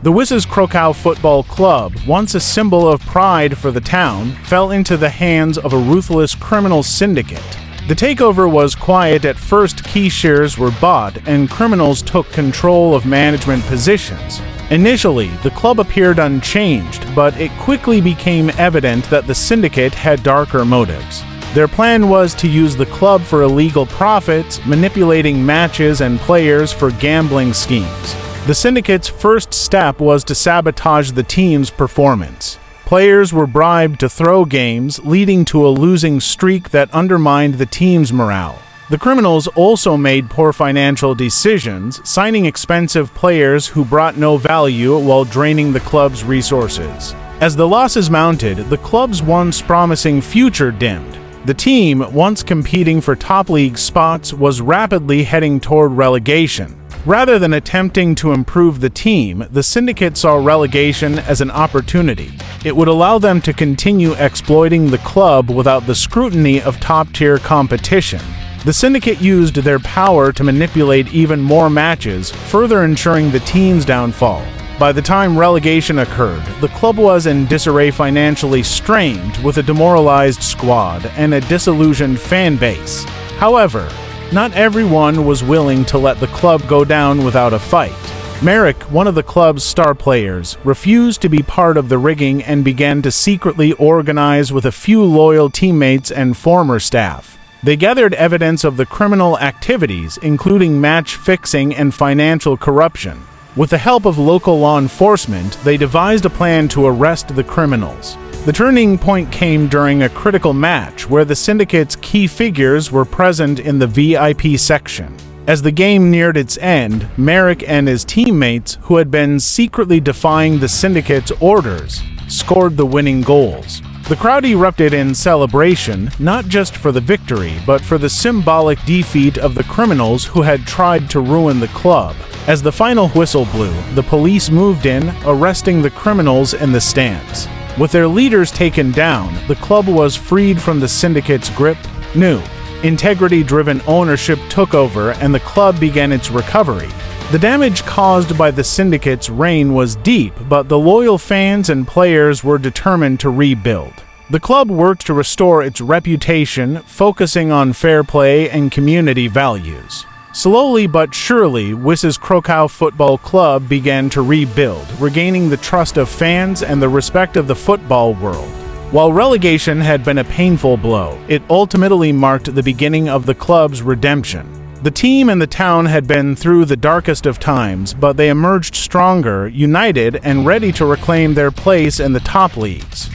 The Wisses Krakow Football Club, once a symbol of pride for the town, fell into the hands of a ruthless criminal syndicate. The takeover was quiet at first. Key shares were bought and criminals took control of management positions. Initially, the club appeared unchanged, but it quickly became evident that the syndicate had darker motives. Their plan was to use the club for illegal profits, manipulating matches and players for gambling schemes. The syndicate's first step was to sabotage the team's performance. Players were bribed to throw games, leading to a losing streak that undermined the team's morale. The criminals also made poor financial decisions, signing expensive players who brought no value while draining the club's resources. As the losses mounted, the club's once promising future dimmed. The team, once competing for top league spots, was rapidly heading toward relegation. Rather than attempting to improve the team, the syndicate saw relegation as an opportunity. It would allow them to continue exploiting the club without the scrutiny of top-tier competition. The syndicate used their power to manipulate even more matches, further ensuring the team's downfall. By the time relegation occurred, the club was in disarray, financially strained, with a demoralized squad and a disillusioned fan base. However, not everyone was willing to let the club go down without a fight. Merrick, one of the club's star players, refused to be part of the rigging and began to secretly organize with a few loyal teammates and former staff. They gathered evidence of the criminal activities, including match fixing and financial corruption. With the help of local law enforcement, they devised a plan to arrest the criminals. The turning point came during a critical match where the syndicate's key figures were present in the VIP section. As the game neared its end, Merrick and his teammates, who had been secretly defying the syndicate's orders, scored the winning goals. The crowd erupted in celebration, not just for the victory, but for the symbolic defeat of the criminals who had tried to ruin the club. As the final whistle blew, the police moved in, arresting the criminals in the stands. With their leaders taken down, the club was freed from the syndicate's grip. New, integrity-driven ownership took over and the club began its recovery. The damage caused by the syndicate's reign was deep, but the loyal fans and players were determined to rebuild. The club worked to restore its reputation, focusing on fair play and community values. Slowly but surely, Wisses Krakow Football Club began to rebuild, regaining the trust of fans and the respect of the football world. While relegation had been a painful blow, it ultimately marked the beginning of the club's redemption. The team and the town had been through the darkest of times, but they emerged stronger, united, and ready to reclaim their place in the top leagues.